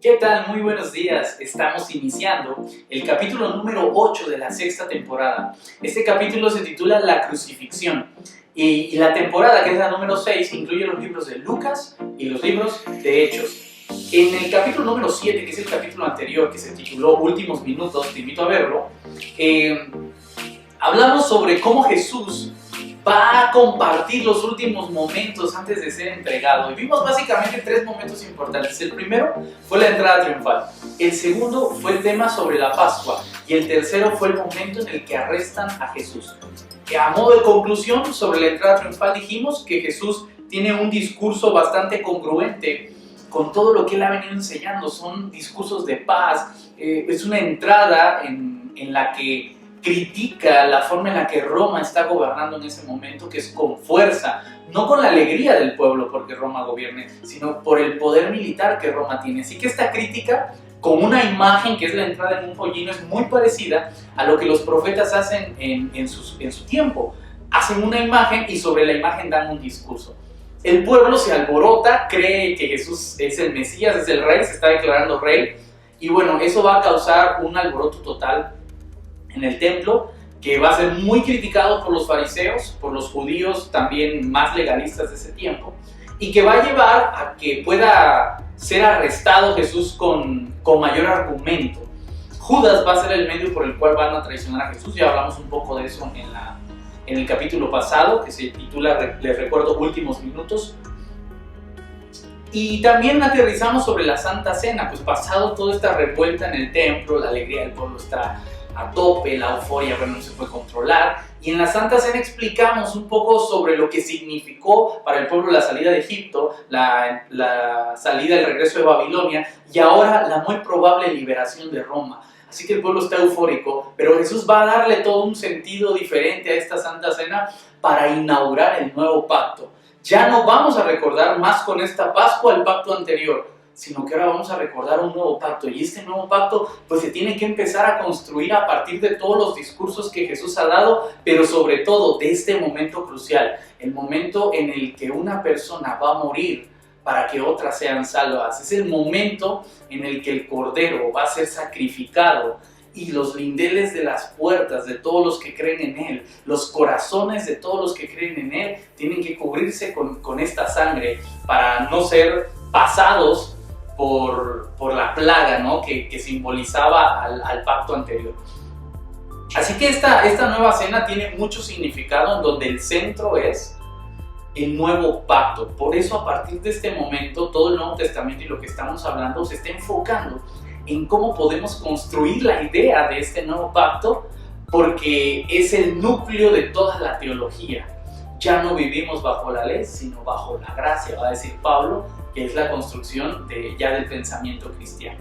¿Qué tal? Muy buenos días. Estamos iniciando el capítulo número 8 de la sexta temporada. Este capítulo se titula La Crucifixión y la temporada, que es la número 6, incluye los libros de Lucas y los libros de Hechos. En el capítulo número 7, que es el capítulo anterior, que se tituló Últimos Minutos, te invito a verlo, hablamos sobre cómo Jesús va a compartir los últimos momentos antes de ser entregado. Y vimos básicamente tres momentos importantes. El primero fue la entrada triunfal. El segundo fue el tema sobre la Pascua. Y el tercero fue el momento en el que arrestan a Jesús. A modo de conclusión, sobre la entrada triunfal dijimos que Jesús tiene un discurso bastante congruente con todo lo que él ha venido enseñando. Son discursos de paz. Es una entrada en la que critica la forma en la que Roma está gobernando en ese momento, que es con fuerza, no con la alegría del pueblo porque Roma gobierne, sino por el poder militar que Roma tiene. Así que esta crítica, con una imagen que es la entrada en un pollino, es muy parecida a lo que los profetas hacen en su tiempo. Hacen una imagen y sobre la imagen dan un discurso. El pueblo se alborota, cree que Jesús es el Mesías, es el rey, se está declarando rey, y bueno, eso va a causar un alboroto total en el templo, que va a ser muy criticado por los fariseos, por los judíos también más legalistas de ese tiempo, y que va a llevar a que pueda ser arrestado Jesús con mayor argumento. Judas va a ser el medio por el cual van a traicionar a Jesús. Ya hablamos un poco de eso en el capítulo pasado, que se titula, les recuerdo, Últimos Minutos. Y también aterrizamos sobre la Santa Cena, pues pasado toda esta revuelta en el templo, la alegría del pueblo está a tope, la euforia, bueno, no se puede controlar, y en la Santa Cena explicamos un poco sobre lo que significó para el pueblo la salida de Egipto, la salida, el regreso de Babilonia, y ahora la muy probable liberación de Roma. Así que el pueblo está eufórico, pero Jesús va a darle todo un sentido diferente a esta Santa Cena para inaugurar el nuevo pacto. Ya no vamos a recordar más con esta Pascua el pacto anterior, sino que ahora vamos a recordar un nuevo pacto, y este nuevo pacto pues se tiene que empezar a construir a partir de todos los discursos que Jesús ha dado, pero sobre todo de este momento crucial, el momento en el que una persona va a morir para que otras sean salvas. Es el momento en el que el Cordero va a ser sacrificado y los lindeles de las puertas de todos los que creen en Él, los corazones de todos los que creen en Él, tienen que cubrirse con esta sangre para no ser pasados por la plaga, ¿no? que simbolizaba al pacto anterior. Así que esta nueva cena tiene mucho significado, en donde el centro es el nuevo pacto. Por eso, a partir de este momento, todo el Nuevo Testamento y lo que estamos hablando se está enfocando en cómo podemos construir la idea de este nuevo pacto, porque es el núcleo de toda la teología. Ya no vivimos bajo la ley, sino bajo la gracia, va a decir Pablo, que es la construcción ya del pensamiento cristiano.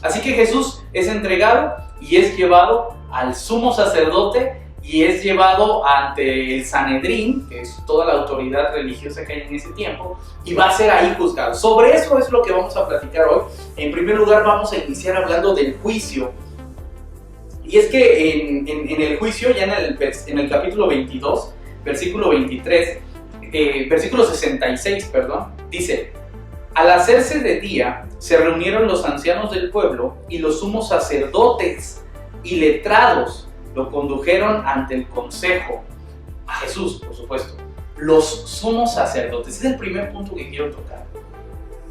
Así que Jesús es entregado y es llevado al sumo sacerdote y es llevado ante el Sanedrín, que es toda la autoridad religiosa que hay en ese tiempo, y va a ser ahí juzgado. Sobre eso es lo que vamos a platicar hoy. En primer lugar, vamos a iniciar hablando del juicio. Y es que en el juicio, ya en el capítulo 22, versículo 23, versículo 66, perdón, dice: al hacerse de día, se reunieron los ancianos del pueblo y los sumos sacerdotes y letrados lo condujeron ante el consejo. A Jesús, por supuesto. Los sumos sacerdotes. Ese es el primer punto que quiero tocar.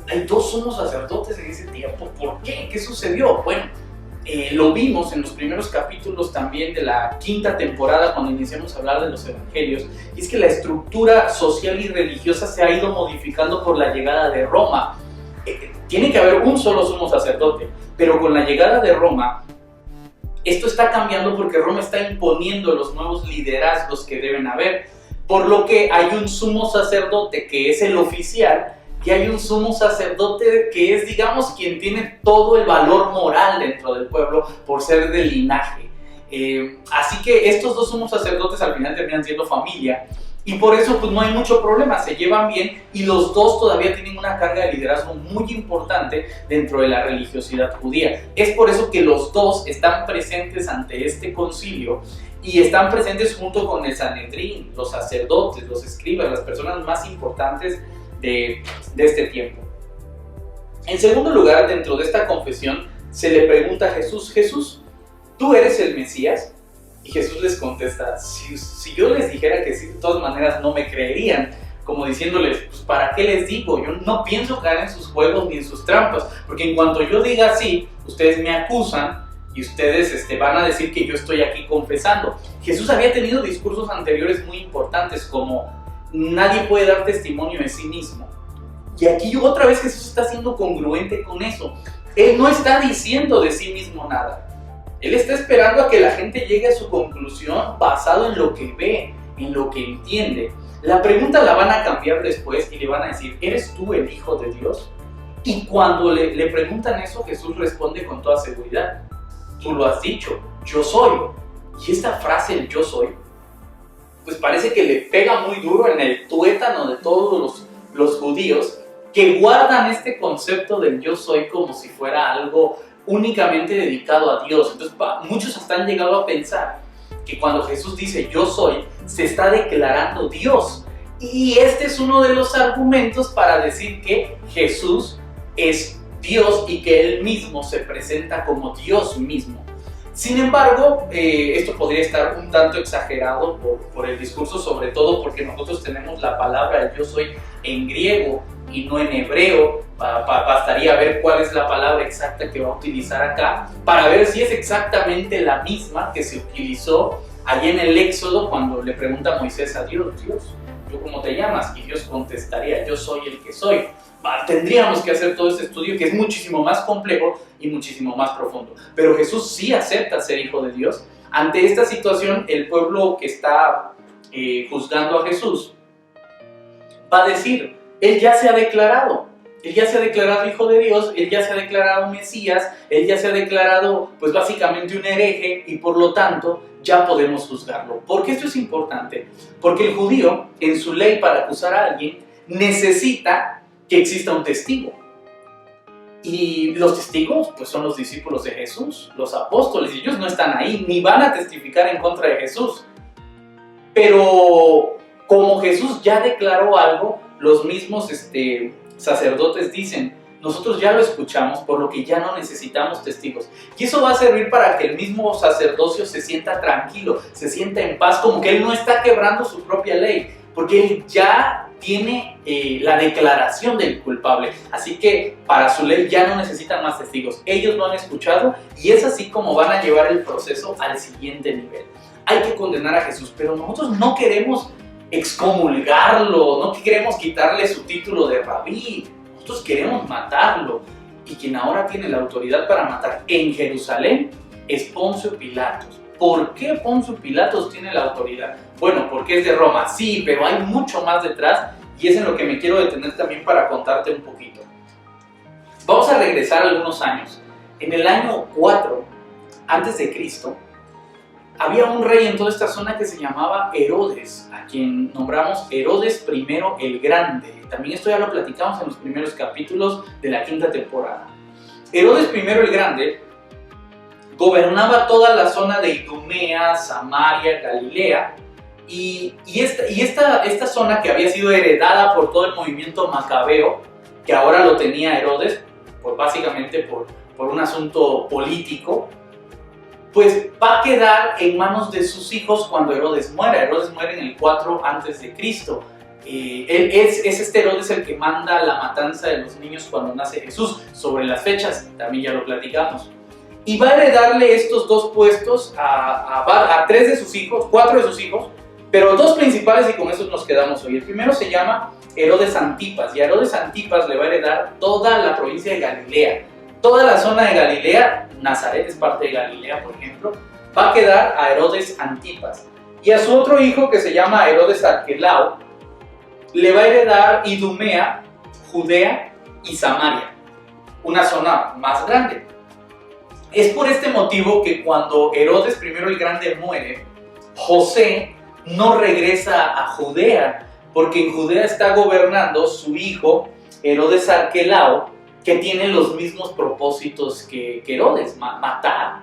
Hay dos sumos sacerdotes en ese tiempo. ¿Por qué? ¿Qué sucedió? Bueno, lo vimos en los primeros capítulos también de la quinta temporada, cuando iniciamos a hablar de los evangelios, y es que la estructura social y religiosa se ha ido modificando por la llegada de Roma. Tiene que haber un solo sumo sacerdote, pero con la llegada de Roma, esto está cambiando porque Roma está imponiendo los nuevos liderazgos que deben haber, por lo que hay un sumo sacerdote que es el oficial, y hay un sumo sacerdote que es, digamos, quien tiene todo el valor moral dentro del pueblo por ser del linaje. Así que estos dos sumos sacerdotes al final terminan siendo familia, y por eso pues no hay mucho problema, se llevan bien, y los dos todavía tienen una carga de liderazgo muy importante dentro de la religiosidad judía. Es por eso que los dos están presentes ante este concilio, y están presentes junto con el Sanedrín, los sacerdotes, los escribas, las personas más importantes de este tiempo. En segundo lugar, dentro de esta confesión, se le pregunta a Jesús, Jesús, ¿tú eres el Mesías? Y Jesús les contesta, si yo les dijera que sí, de todas maneras no me creerían, como diciéndoles, pues ¿para qué les digo? Yo no pienso caer en sus juegos ni en sus trampas, porque en cuanto yo diga sí, ustedes me acusan y ustedes van a decir que yo estoy aquí confesando. Jesús había tenido discursos anteriores muy importantes, como nadie puede dar testimonio de sí mismo. Y aquí otra vez Jesús está siendo congruente con eso. Él no está diciendo de sí mismo nada. Él está esperando a que la gente llegue a su conclusión basado en lo que ve, en lo que entiende. La pregunta la van a cambiar después y le van a decir, ¿eres tú el Hijo de Dios? Y cuando le preguntan eso, Jesús responde con toda seguridad, tú lo has dicho, yo soy. Y esta frase, el yo soy, pues parece que le pega muy duro en el tuétano de todos los judíos que guardan este concepto del yo soy como si fuera algo únicamente dedicado a Dios. Entonces muchos hasta han llegado a pensar que cuando Jesús dice yo soy, se está declarando Dios. Y este es uno de los argumentos para decir que Jesús es Dios y que Él mismo se presenta como Dios mismo. Sin embargo, esto podría estar un tanto exagerado por el discurso, sobre todo porque nosotros tenemos la palabra el yo soy en griego y no en hebreo. Bastaría ver cuál es la palabra exacta que va a utilizar acá para ver si es exactamente la misma que se utilizó allí en el Éxodo cuando le pregunta Moisés a Dios, ¿tú cómo te llamas? Y Dios contestaría, yo soy el que soy. Tendríamos que hacer todo este estudio que es muchísimo más complejo y muchísimo más profundo. Pero Jesús sí acepta ser hijo de Dios. Ante esta situación, el pueblo que está juzgando a Jesús va a decir, Él ya se ha declarado hijo de Dios, Él ya se ha declarado Mesías, Él ya se ha declarado pues básicamente un hereje y por lo tanto ya podemos juzgarlo. ¿Por qué esto es importante? Porque el judío en su ley para acusar a alguien necesita que exista un testigo. Y los testigos pues son los discípulos de Jesús, los apóstoles, y ellos no están ahí ni van a testificar en contra de Jesús. Pero como Jesús ya declaró algo, los mismos sacerdotes dicen, nosotros ya lo escuchamos, por lo que ya no necesitamos testigos. Y eso va a servir para que el mismo sacerdocio se sienta tranquilo, se sienta en paz, como que él no está quebrando su propia ley, porque él ya tiene la declaración del culpable. Así que para su ley ya no necesitan más testigos. Ellos lo han escuchado y es así como van a llevar el proceso al siguiente nivel. Hay que condenar a Jesús, pero nosotros no queremos excomulgarlo, no queremos quitarle su título de rabí, nosotros queremos matarlo. Y quien ahora tiene la autoridad para matar en Jerusalén es Poncio Pilatos. ¿Por qué Poncio Pilatos tiene la autoridad? Bueno, porque es de Roma, sí, pero hay mucho más detrás y es en lo que me quiero detener también para contarte un poquito. Vamos a regresar algunos años. En el año 4 antes de Cristo, había un rey en toda esta zona que se llamaba Herodes, a quien nombramos Herodes I el Grande. También esto ya lo platicamos en los primeros capítulos de la 5ª temporada. Herodes I el Grande gobernaba toda la zona de Idumea, Samaria, Galilea, y esta zona que había sido heredada por todo el movimiento macabeo, que ahora lo tenía Herodes, pues básicamente por un asunto político, pues va a quedar en manos de sus hijos cuando Herodes muera. Herodes muere en el 4 antes de Cristo. Es este Herodes el que manda la matanza de los niños cuando nace Jesús. Sobre las fechas también ya lo platicamos. Y va a heredarle estos dos puestos a 3 de sus hijos, 4 de sus hijos, pero 2 principales y con esos nos quedamos hoy. El primero se llama Herodes Antipas y a Herodes Antipas le va a heredar toda la provincia de Galilea. Toda la zona de Galilea, Nazaret es parte de Galilea, por ejemplo, va a quedar a Herodes Antipas. Y a su otro hijo, que se llama Herodes Arquelao, le va a heredar Idumea, Judea y Samaria, una zona más grande. Es por este motivo que cuando Herodes I el Grande muere, José no regresa a Judea, porque en Judea está gobernando su hijo Herodes Arquelao, que tiene los mismos propósitos que Herodes, matar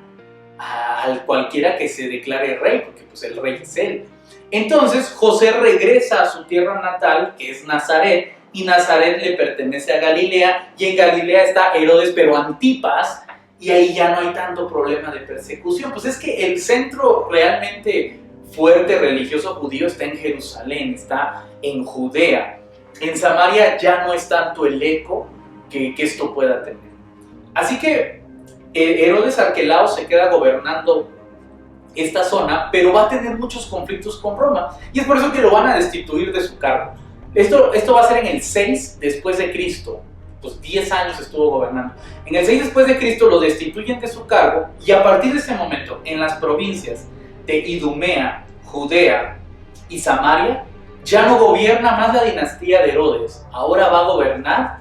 a cualquiera que se declare rey, porque pues el rey es él. Entonces José regresa a su tierra natal, que es Nazaret, y Nazaret le pertenece a Galilea, y en Galilea está Herodes, pero Antipas, y ahí ya no hay tanto problema de persecución. Pues es que el centro realmente fuerte religioso judío está en Jerusalén, está en Judea. En Samaria ya no es tanto el eco que esto pueda tener. Así que Herodes Arquelao se queda gobernando esta zona, pero va a tener muchos conflictos con Roma, y es por eso que lo van a destituir de su cargo. Esto va a ser en el 6 después de Cristo, pues 10 años estuvo gobernando. En el 6 después de Cristo lo destituyen de su cargo, y a partir de ese momento, en las provincias de Idumea, Judea y Samaria, ya no gobierna más la dinastía de Herodes, ahora va a gobernar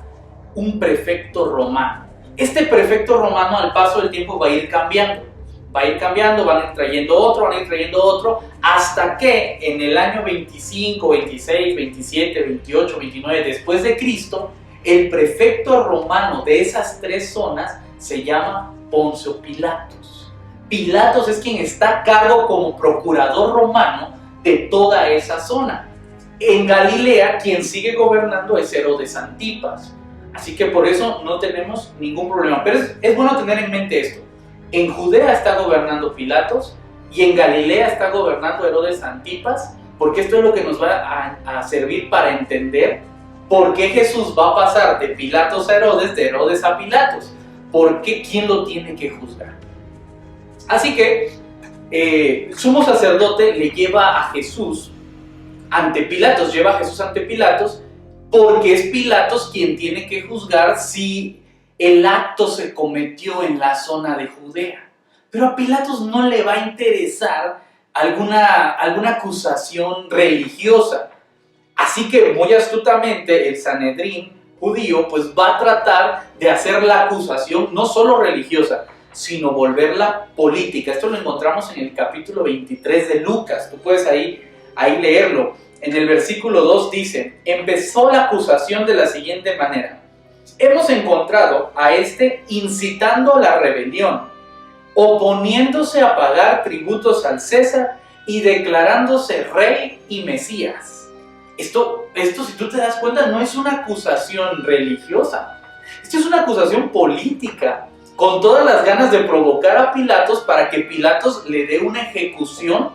un prefecto romano. Este prefecto romano al paso del tiempo va a ir cambiando, van a ir trayendo otro, hasta que en el año 25, 26, 27, 28, 29 después de Cristo, el prefecto romano de esas tres zonas se llama Poncio Pilatos. Pilatos es quien está a cargo como procurador romano de toda esa zona. En Galilea, quien sigue gobernando es Herodes Antipas. Así que por eso no tenemos ningún problema. Pero es bueno tener en mente esto. En Judea está gobernando Pilatos y en Galilea está gobernando Herodes Antipas, porque esto es lo que nos va a servir para entender por qué Jesús va a pasar de Pilatos a Herodes, de Herodes a Pilatos. ¿Por qué? ¿Quién lo tiene que juzgar? Así que el sumo sacerdote le lleva a Jesús ante Pilatos, porque es Pilatos quien tiene que juzgar si el acto se cometió en la zona de Judea. Pero a Pilatos no le va a interesar alguna acusación religiosa. Así que muy astutamente el Sanedrín judío pues va a tratar de hacer la acusación no solo religiosa, sino volverla política. Esto lo encontramos en el capítulo 23 de Lucas. Tú puedes ahí leerlo. En el versículo 2 dice: empezó la acusación de la siguiente manera: hemos encontrado a este incitando la rebelión, oponiéndose a pagar tributos al César y declarándose rey y Mesías. Esto, si tú te das cuenta, no es una acusación religiosa. Esto es una acusación política, con todas las ganas de provocar a Pilatos para que Pilatos le dé una ejecución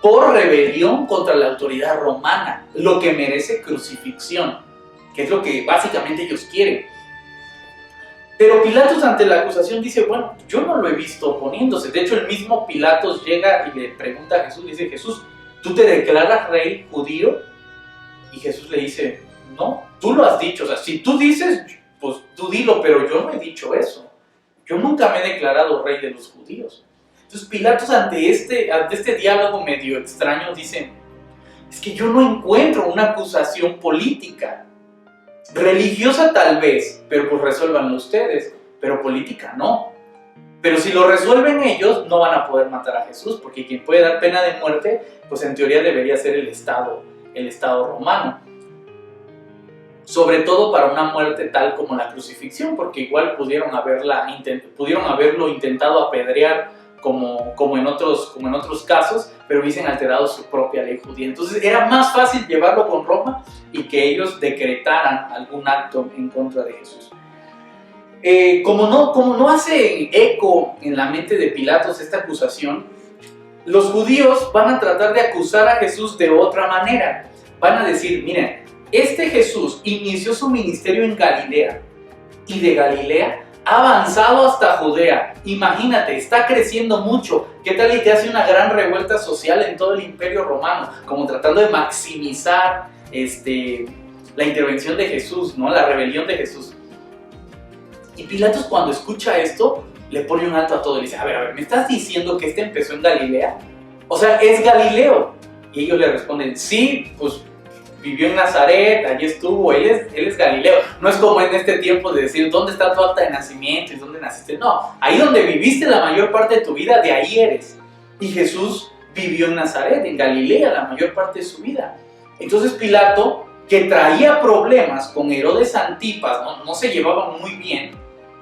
por rebelión contra la autoridad romana, lo que merece crucifixión, que es lo que básicamente ellos quieren. Pero Pilatos ante la acusación dice: bueno, yo no lo he visto oponiéndose. De hecho, el mismo Pilatos llega y le pregunta a Jesús, dice: Jesús, ¿tú te declaras rey judío? Y Jesús le dice: no, tú lo has dicho. O sea, si tú dices, pues tú dilo, pero yo no he dicho eso. Yo nunca me he declarado rey de los judíos. Entonces Pilatos ante este diálogo medio extraño dice: es que yo no encuentro una acusación política. Religiosa tal vez, pero pues resuélvanlo ustedes, pero política no. Pero si lo resuelven ellos, no van a poder matar a Jesús, porque quien puede dar pena de muerte, pues en teoría debería ser el Estado romano. Sobre todo para una muerte tal como la crucifixión, porque igual pudieron haberlo intentado apedrear como en otros casos, pero hubiesen alterado su propia ley judía. Entonces era más fácil llevarlo con Roma y que ellos decretaran algún acto en contra de Jesús. Como no hace eco en la mente de Pilatos esta acusación, los judíos van a tratar de acusar a Jesús de otra manera. Van a decir: miren, este Jesús inició su ministerio en Galilea, y de Galilea ha avanzado hasta Judea. Imagínate, está creciendo mucho. ¿Qué tal y te hace una gran revuelta social en todo el Imperio Romano? Como tratando de maximizar la intervención de Jesús, ¿no? La rebelión de Jesús. Y Pilatos, cuando escucha esto, le pone un alto a todo. Le dice: a ver, ¿me estás diciendo que empezó en Galilea? O sea, es Galileo. Y ellos le responden: sí, pues vivió en Nazaret, allí estuvo, él es Galileo. No es como en este tiempo de decir: ¿dónde está tu acta de nacimiento y dónde naciste? No, ahí donde viviste la mayor parte de tu vida, de ahí eres. Y Jesús vivió en Nazaret, en Galilea, la mayor parte de su vida. Entonces Pilato, que traía problemas con Herodes Antipas, no se llevaban muy bien,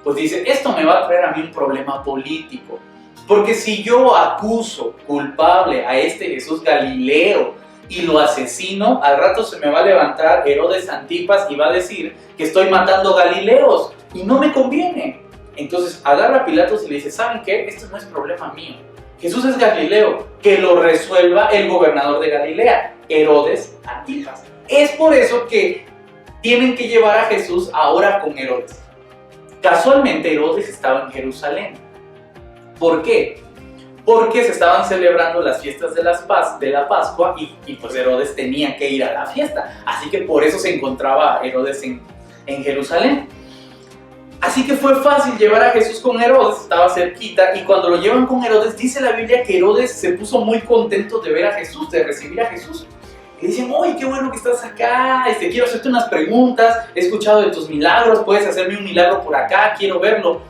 pues dice: esto me va a traer a mí un problema político. Porque si yo acuso culpable a este Jesús Galileo, y lo asesino, al rato se me va a levantar Herodes Antipas y va a decir que estoy matando galileos y no me conviene. Entonces agarra a Pilatos y le dice, ¿saben qué? Esto no es problema mío. Jesús es Galileo, que lo resuelva el gobernador de Galilea, Herodes Antipas. Es por eso que tienen que llevar a Jesús ahora con Herodes. Casualmente Herodes estaba en Jerusalén. ¿Por qué? Porque se estaban celebrando las fiestas de la Pascua y pues Herodes tenía que ir a la fiesta. Así que por eso se encontraba Herodes en Jerusalén. Así que fue fácil llevar a Jesús con Herodes, estaba cerquita, y cuando lo llevan con Herodes, dice la Biblia que Herodes se puso muy contento de ver a Jesús, de recibir a Jesús. Y dicen, ¡oye, qué bueno que estás acá! Quiero hacerte unas preguntas, he escuchado de tus milagros, puedes hacerme un milagro por acá, quiero verlo.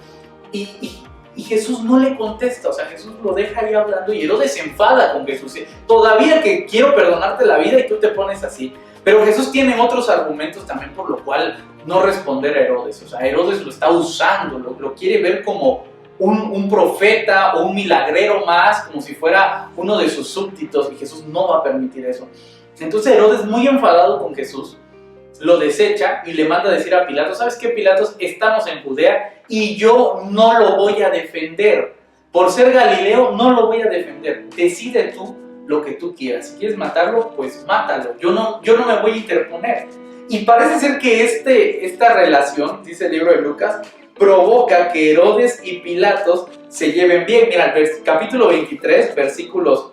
Y Jesús no le contesta, o sea, Jesús lo deja ahí hablando y Herodes se enfada con Jesús. Todavía que quiero perdonarte la vida y tú te pones así. Pero Jesús tiene otros argumentos también por lo cual no responder a Herodes. O sea, Herodes lo está usando, lo quiere ver como un profeta o un milagrero más, como si fuera uno de sus súbditos, y Jesús no va a permitir eso. Entonces Herodes, muy enfadado con Jesús, lo desecha y le manda a decir a Pilatos, ¿sabes qué, Pilatos? Estamos en Judea y yo no lo voy a defender. Por ser Galileo, no lo voy a defender. Decide tú lo que tú quieras. Si quieres matarlo, pues mátalo. Yo no me voy a interponer. Y parece ser que esta relación, dice el libro de Lucas, provoca que Herodes y Pilatos se lleven bien. Mira, capítulo 23, versículos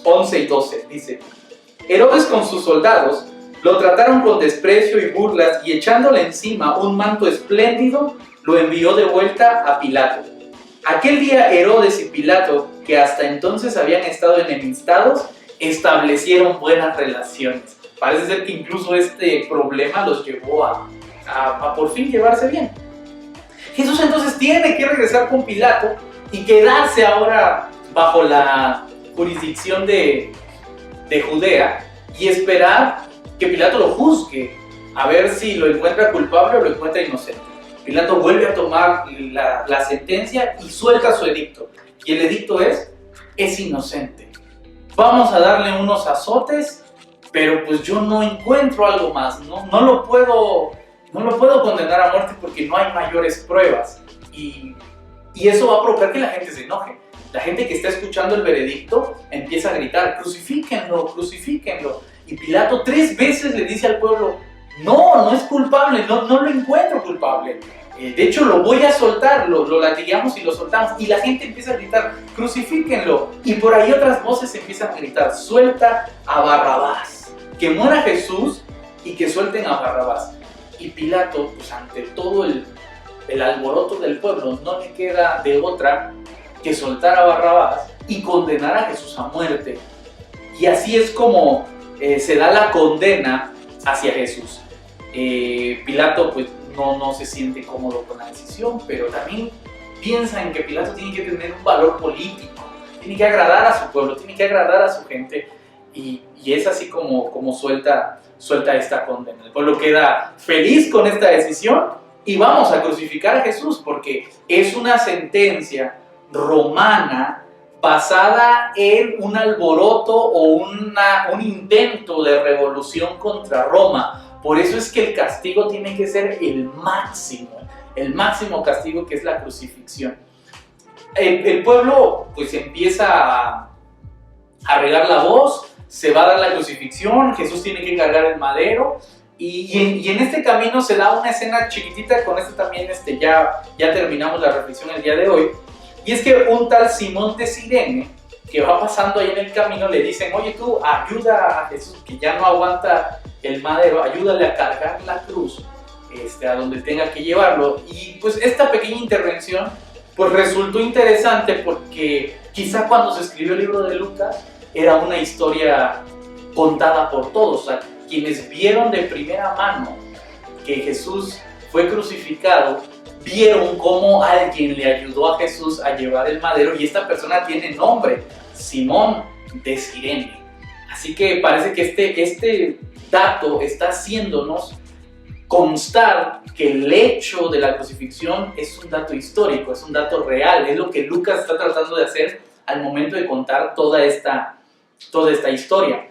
11 y 12, dice: Herodes con sus soldados lo trataron con desprecio y burlas, y echándole encima un manto espléndido, lo envió de vuelta a Pilato. Aquel día Herodes y Pilato, que hasta entonces habían estado enemistados, establecieron buenas relaciones. Parece ser que incluso este problema los llevó a por fin llevarse bien. Jesús entonces tiene que regresar con Pilato y quedarse ahora bajo la jurisdicción de Judea y esperar que Pilato lo juzgue, a ver si lo encuentra culpable o lo encuentra inocente. Pilato vuelve a tomar la sentencia y suelta su edicto. Y el edicto es inocente. Vamos a darle unos azotes, pero pues yo no encuentro algo más. No lo puedo condenar a muerte porque no hay mayores pruebas. Y eso va a provocar que la gente se enoje. La gente que está escuchando el veredicto empieza a gritar, crucifíquenlo, crucifíquenlo. Y Pilato 3 veces le dice al pueblo, no es culpable, no lo encuentro culpable. De hecho, lo voy a soltar, lo latigamos y lo soltamos. Y la gente empieza a gritar, crucifíquenlo. Y por ahí otras voces empiezan a gritar, suelta a Barrabás. Que muera Jesús y que suelten a Barrabás. Y Pilato, pues ante todo el alboroto del pueblo, no le queda de otra que soltar a Barrabás y condenar a Jesús a muerte. Y así es como se da la condena hacia Jesús. Pilato pues no se siente cómodo con la decisión, pero también piensa en que Pilato tiene que tener un valor político, tiene que agradar a su pueblo, tiene que agradar a su gente, y es así como suelta esta condena. El pueblo queda feliz con esta decisión y vamos a crucificar a Jesús porque es una sentencia romana basada en un alboroto o un intento de revolución contra Roma. Por eso es que el castigo tiene que ser el máximo castigo, que es la crucifixión. El pueblo pues empieza a regar la voz, se va a dar la crucifixión, Jesús tiene que cargar el madero, y en este camino se da una escena chiquitita. Con esto también ya terminamos la reflexión el día de hoy. Y es que un tal Simón de Cirene, que va pasando ahí en el camino, le dicen, oye, tú ayuda a Jesús, que ya no aguanta el madero, ayúdale a cargar la cruz a donde tenga que llevarlo. Y pues esta pequeña intervención pues resultó interesante porque quizá cuando se escribió el libro de Lucas era una historia contada por todos. O sea, quienes vieron de primera mano que Jesús fue crucificado, vieron cómo alguien le ayudó a Jesús a llevar el madero, y esta persona tiene nombre, Simón de Cirene. Así que parece que este dato está haciéndonos constar que el hecho de la crucifixión es un dato histórico, es un dato real, es lo que Lucas está tratando de hacer al momento de contar toda esta historia.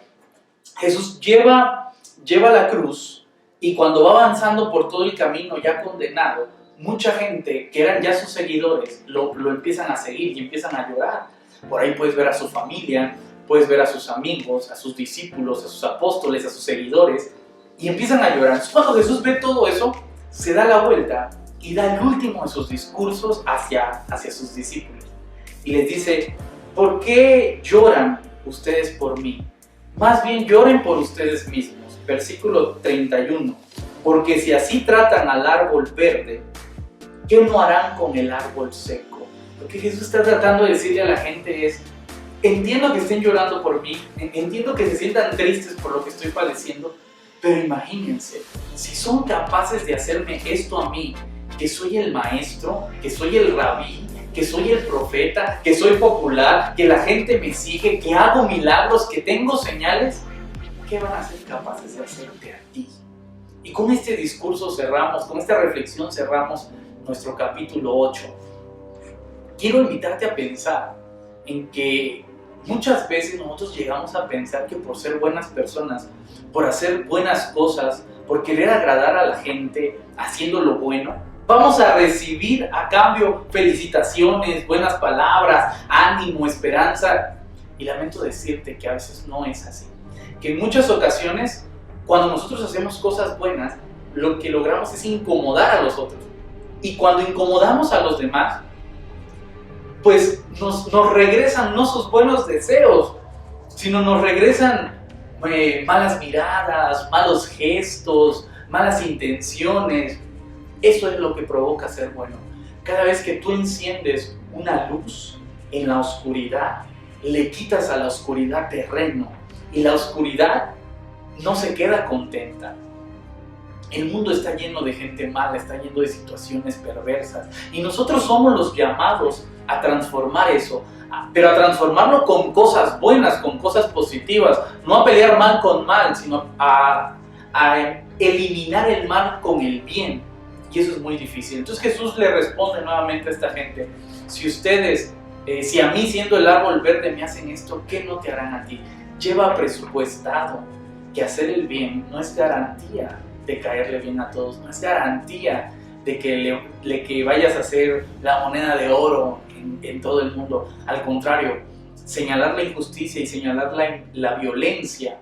Jesús lleva la cruz y cuando va avanzando por todo el camino ya condenado, mucha gente que eran ya sus seguidores lo empiezan a seguir y empiezan a llorar. Por ahí puedes ver a su familia, puedes ver a sus amigos, a sus discípulos, a sus apóstoles, a sus seguidores, y empiezan a llorar. Entonces, cuando Jesús ve todo eso, se da la vuelta y da el último de sus discursos hacia sus discípulos. Y les dice: ¿por qué lloran ustedes por mí? Más bien lloren por ustedes mismos. Versículo 31. Porque si así tratan al árbol verde, ¿qué no harán con el árbol seco? Lo que Jesús está tratando de decirle a la gente es: entiendo que estén llorando por mí, entiendo que se sientan tristes por lo que estoy padeciendo, pero imagínense, si son capaces de hacerme esto a mí, que soy el maestro, que soy el rabí, que soy el profeta, que soy popular, que la gente me sigue, que hago milagros, que tengo señales, ¿qué van a ser capaces de hacerte a ti? Y con este discurso cerramos, con esta reflexión cerramos nuestro capítulo 8. Quiero invitarte a pensar en que muchas veces nosotros llegamos a pensar que por ser buenas personas, por hacer buenas cosas, por querer agradar a la gente haciendo lo bueno, vamos a recibir a cambio felicitaciones, buenas palabras, ánimo, esperanza. Y lamento decirte que a veces no es así. Que en muchas ocasiones, cuando nosotros hacemos cosas buenas, lo que logramos es incomodar a los otros. Y cuando incomodamos a los demás, pues nos regresan no sus buenos deseos, sino nos regresan malas miradas, malos gestos, malas intenciones. Eso es lo que provoca ser bueno. Cada vez que tú enciendes una luz en la oscuridad, le quitas a la oscuridad terreno, y la oscuridad no se queda contenta. El mundo está lleno de gente mala, está lleno de situaciones perversas, y nosotros somos los llamados a transformar eso, pero a transformarlo con cosas buenas, con cosas positivas, no a pelear mal con mal, sino a eliminar el mal con el bien. Y eso es muy difícil. Entonces Jesús le responde nuevamente a esta gente: si ustedes, si a mí siendo el árbol verde me hacen esto, ¿qué no te harán a ti? Lleva presupuestado que hacer el bien no es garantía de caerle bien a todos, no es garantía de que vayas a ser la moneda de oro en todo el mundo. Al contrario, señalar la injusticia y señalar la violencia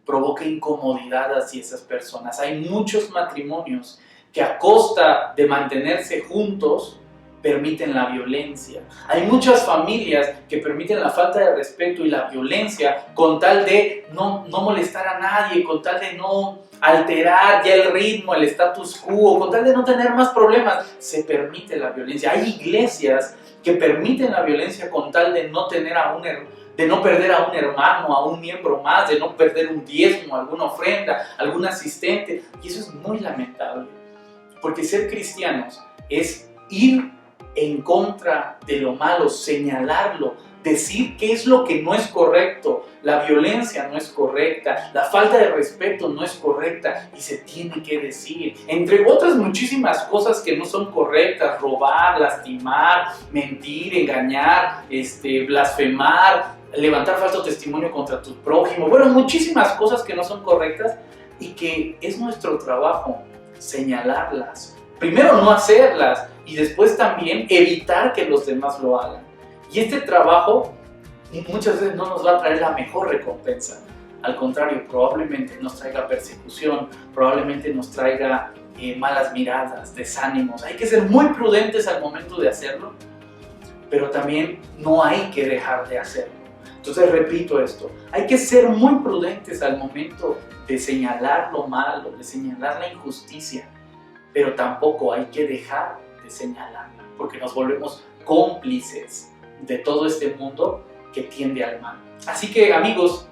provoca incomodidad hacia esas personas. Hay muchos matrimonios que a costa de mantenerse juntos permiten la violencia. Hay muchas familias que permiten la falta de respeto y la violencia con tal de no molestar a nadie, con tal de no alterar ya el ritmo, el status quo, con tal de no tener más problemas. Se permite la violencia. Hay iglesias que permiten la violencia con tal de no tener de no perder a un hermano, a un miembro más, de no perder un diezmo, alguna ofrenda, algún asistente. Y eso es muy lamentable, porque ser cristianos es ir en contra de lo malo, señalarlo, decir qué es lo que no es correcto. La violencia no es correcta, la falta de respeto no es correcta y se tiene que decir, entre otras muchísimas cosas que no son correctas: robar, lastimar, mentir, engañar, blasfemar, levantar falso testimonio contra tu prójimo. Bueno, muchísimas cosas que no son correctas y que es nuestro trabajo señalarlas. Primero no hacerlas y después también evitar que los demás lo hagan. Y este trabajo muchas veces no nos va a traer la mejor recompensa. Al contrario, probablemente nos traiga persecución, probablemente nos traiga malas miradas, desánimos. Hay que ser muy prudentes al momento de hacerlo, pero también no hay que dejar de hacerlo. Entonces repito esto: hay que ser muy prudentes al momento de señalar lo malo, de señalar la injusticia, pero tampoco hay que dejar de señalarla, porque nos volvemos cómplices de todo este mundo que tiende al mal. Así que, amigos,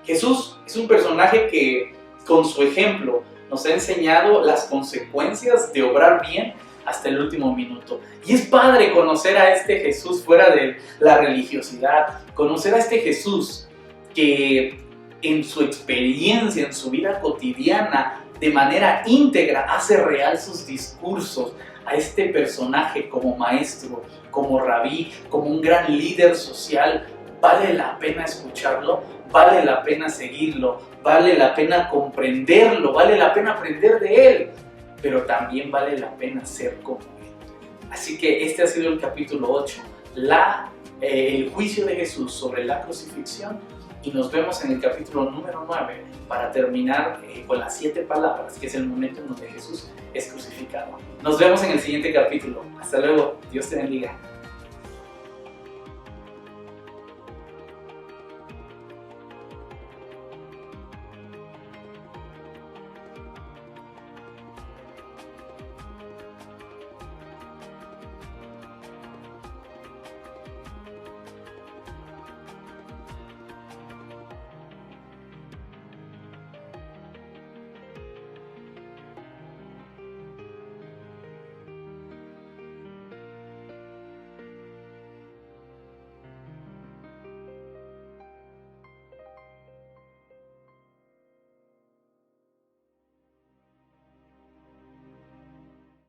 Jesús es un personaje que con su ejemplo nos ha enseñado las consecuencias de obrar bien hasta el último minuto. Y es padre conocer a este Jesús fuera de la religiosidad, conocer a este Jesús que en su experiencia, en su vida cotidiana, de manera íntegra, hace real sus discursos. A este personaje como maestro, como rabí, como un gran líder social, vale la pena escucharlo, vale la pena seguirlo, vale la pena comprenderlo, vale la pena aprender de él, pero también vale la pena ser como él. Así que este ha sido el capítulo 8, el juicio de Jesús sobre la crucifixión, y nos vemos en el capítulo número 9 para terminar con las 7 palabras, que es el momento en donde Jesús es crucificado. Nos vemos en el siguiente capítulo. Hasta luego. Dios te bendiga.